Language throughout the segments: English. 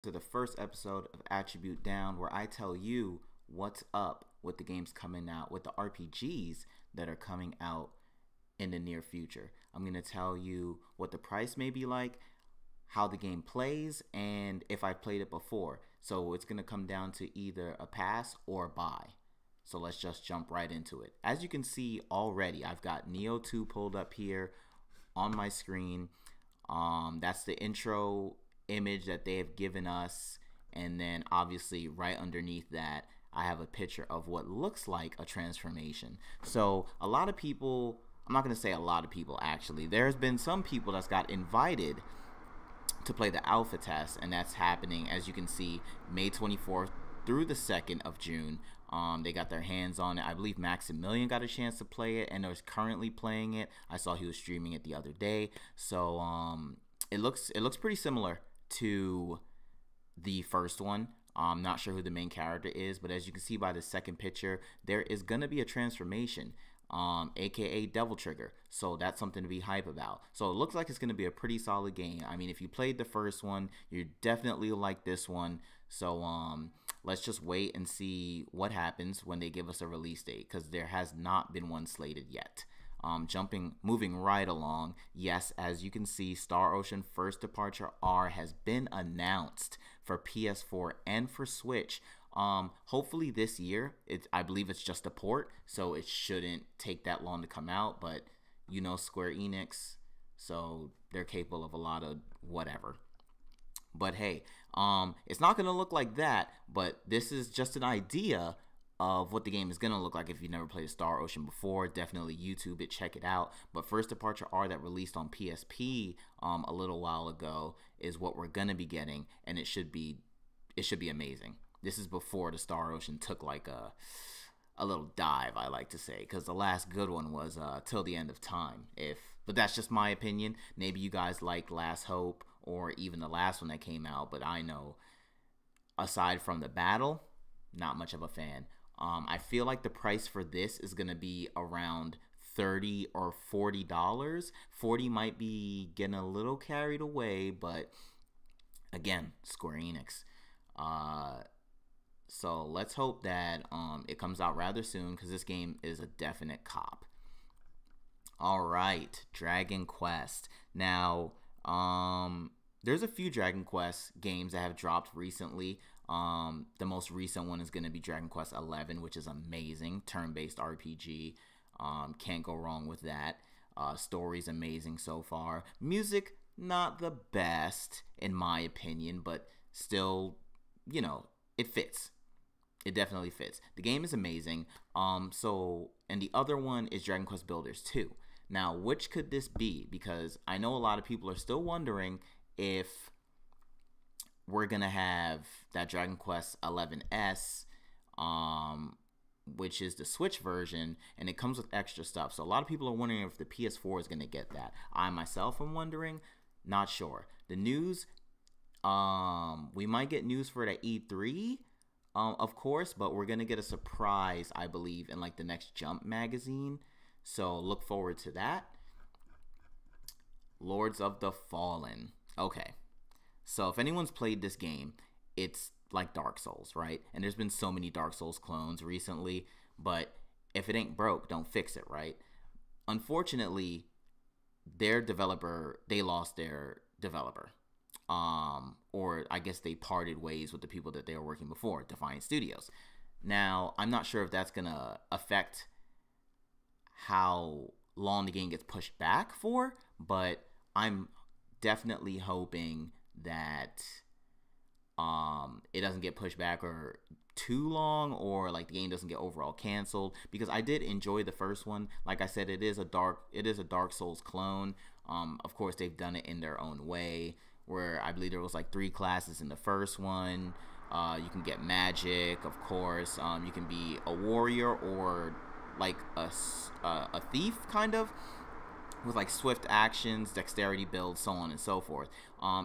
To the first episode of Attribute Down, where I tell you what's up with the games coming out, with the RPGs that are coming out in the near future. I'm going to tell you what the price may be like, how the game plays, and if I played it before. So it's going to come down to either a pass or a buy. So let's just jump right into it. As you can see already, I've got Neo 2 pulled up here on my screen. That's the intro image that they have given us, and then obviously right underneath that I have a picture of what looks like a transformation. So a lot of people, I'm not going to say a lot of people actually, there's been some people that's got invited to play the alpha test, and that's happening, as you can see, May 24th through the 2nd of June. They got their hands on it. I believe Maximilian got a chance to play it and is currently playing it. I saw he was streaming it the other day. So it looks pretty similar to the first one. I'm not sure who the main character is, but as you can see by the second picture, there is going to be a transformation, aka Devil Trigger. So that's something to be hype about. So it looks like it's going to be a pretty solid game. I mean, if you played the first one, you definitely like this one. So let's just wait and see what happens when they give us a release date, because there has not been one slated yet. Moving right along, yes, as you can see, Star Ocean First Departure R has been announced for PS4 and for Switch. Hopefully this year. I believe it's just a port, so it shouldn't take that long to come out, but you know Square Enix, so they're capable of a lot of whatever. But hey, it's not gonna look like that, but this is just an idea of what the game is going to look like. If you've never played Star Ocean before, definitely YouTube it, check it out. But First Departure R, that released on PSP a little while ago, is what we're going to be getting, and it should be amazing. This is before the Star Ocean took like a little dive, I like to say, because the last good one was Till the End of Time. But that's just my opinion. Maybe you guys like Last Hope or even the last one that came out, but I know, aside from the battle, not much of a fan. I feel like the price for this is going to be around $30 or $40. 40 might be getting a little carried away, but again, Square Enix. So let's hope that it comes out rather soon, because this game is a definite cop. All right, Dragon Quest. Now, there's a few Dragon Quest games that have dropped recently. The most recent one is going to be Dragon Quest 11, which is amazing. Turn-based RPG. Can't go wrong with that. Story's amazing so far. Music, not the best, in my opinion, but still, you know, it fits. It definitely fits. The game is amazing. And the other one is Dragon Quest Builders 2. Now, which could this be? Because I know a lot of people are still wondering if we're going to have that Dragon Quest 11S, which is the Switch version, and it comes with extra stuff. So a lot of people are wondering if the PS4 is going to get that. I myself am wondering, not sure. The news, we might get news for it at E3, of course, but we're going to get a surprise, I believe, in like the next Jump magazine. So look forward to that. Lords of the Fallen. Okay. So if anyone's played this game, it's like Dark Souls, right? And there's been so many Dark Souls clones recently, but if it ain't broke, don't fix it, right? Unfortunately, they lost their developer. Or I guess they parted ways with the people that they were working before, Defiant Studios. Now, I'm not sure if that's going to affect how long the game gets pushed back for, but I'm definitely hoping that it doesn't get pushed back or too long, or like the game doesn't get overall canceled, because I did enjoy the first one. Like I said, it is a Dark Souls clone. Of course, they've done it in their own way, where I believe there was like 3 classes in the first one. You can get magic, of course. You can be a warrior or like a thief, kind of, with like swift actions, dexterity builds, so on and so forth.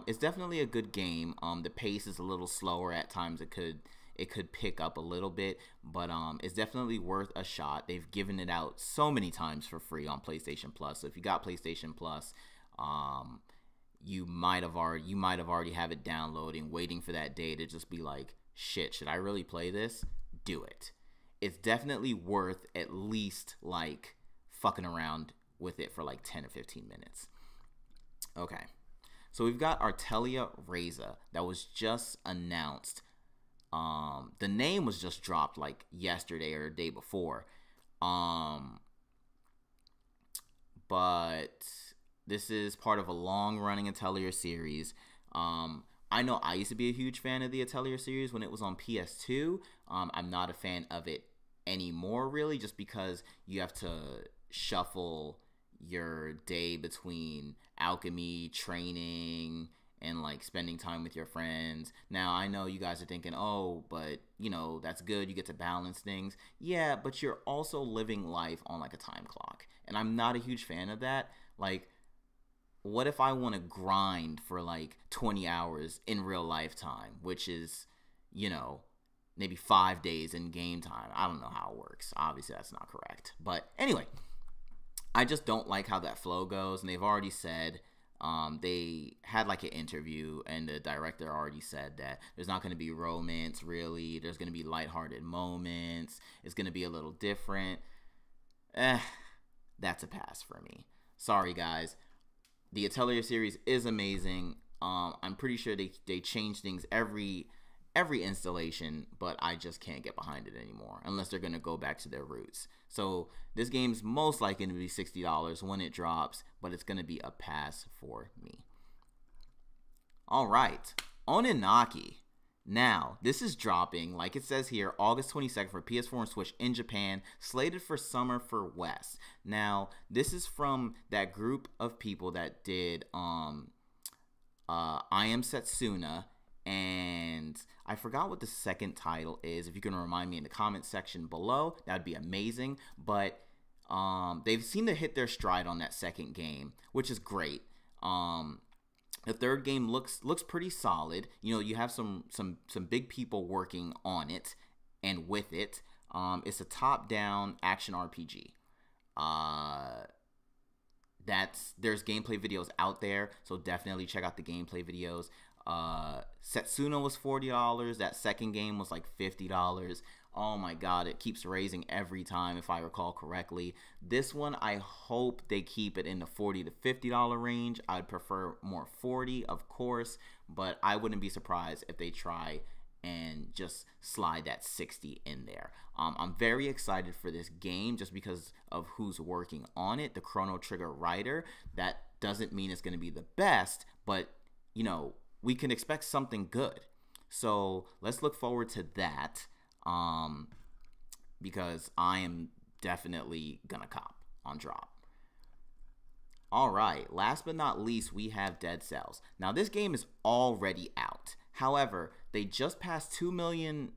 It's definitely a good game. The pace is a little slower at times. It could pick up a little bit, but it's definitely worth a shot. They've given it out so many times for free on PlayStation Plus. So if you got PlayStation Plus, you might have already have it downloading, waiting for that day to just be like, shit, should I really play this? Do it. It's definitely worth at least like fucking around with it for like 10 or 15 minutes. Okay. So we've got Atelier Ryza that was just announced. The name was just dropped like yesterday or the day before. But this is part of a long-running Atelier series. I know I used to be a huge fan of the Atelier series when it was on PS2. I'm not a fan of it anymore, really, just because you have to shuffle your day between alchemy, training, and like spending time with your friends. Now, I know you guys are thinking, oh, but you know, that's good. You get to balance things. Yeah, but you're also living life on like a time clock. And I'm not a huge fan of that. Like, what if I want to grind for like 20 hours in real life time, which is, you know, maybe 5 days in game time? I don't know how it works. Obviously, that's not correct. But anyway, I just don't like how that flow goes. And they've already said, they had like an interview, and the director already said that there's not going to be romance, really. There's going to be lighthearted moments. It's going to be a little different. That's a pass for me. Sorry, guys. The Atelier series is amazing. I'm pretty sure they change things every installation, but I just can't get behind it anymore unless they're going to go back to their roots. So this game's most likely to be $60 when it drops, but it's going to be a pass for me. All right, Oninaki. Now, this is dropping, like it says here, August 22nd for PS4 and Switch in Japan, slated for summer for West. Now, this is from that group of people that did I Am Setsuna, and I forgot what the second title is. If you can remind me in the comment section below, that'd be amazing. But they've seemed to hit their stride on that second game, which is great. The third game looks pretty solid. You know, you have some big people working on it and with it. It's a top-down action RPG. There's gameplay videos out there, so definitely check out the gameplay videos. Setsuna was $40. That second game was like $50. Oh my god, it keeps raising every time, if I recall correctly. This one, I hope they keep it in the $40 to $50 range. I'd prefer more $40, of course, but I wouldn't be surprised if they try and just slide that $60 in there. I'm very excited for this game just because of who's working on it, the Chrono Trigger writer. That doesn't mean it's going to be the best, but, you know, we can expect something good. So let's look forward to that. Because I am definitely gonna cop on drop. All right, last but not least, we have Dead Cells. Now, this game is already out. However, they just passed 2 million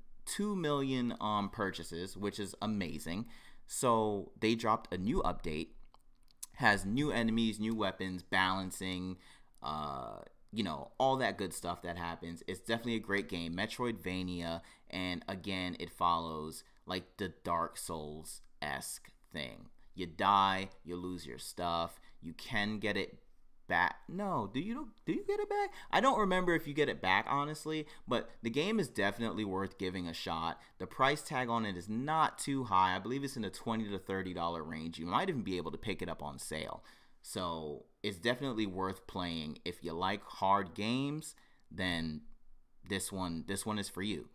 purchases, which is amazing. So they dropped a new update, has new enemies, new weapons, balancing, you know, all that good stuff that happens. It's definitely a great game, Metroidvania, and again, it follows like the Dark Souls-esque thing. You die, you lose your stuff, you can get it back. No, do you get it back? I don't remember if you get it back, honestly, but the game is definitely worth giving a shot. The price tag on it is not too high. I believe it's in the $20 to $30 range. You might even be able to pick it up on sale. So it's definitely worth playing. If you like hard games, then this one is for you.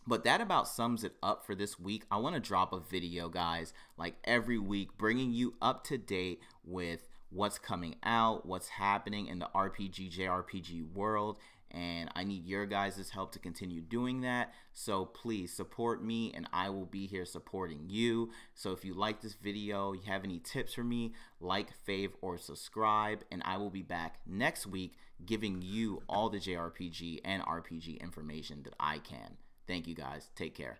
But that about sums it up for this week. I want to drop a video, guys, like every week, bringing you up to date with what's coming out, what's happening in the RPG, JRPG world, and I need your guys' help to continue doing that. So please support me, and I will be here supporting you. So if you like this video, you have any tips for me, like, fave, or subscribe, and I will be back next week giving you all the JRPG and RPG information that I can. Thank you, guys. Take care.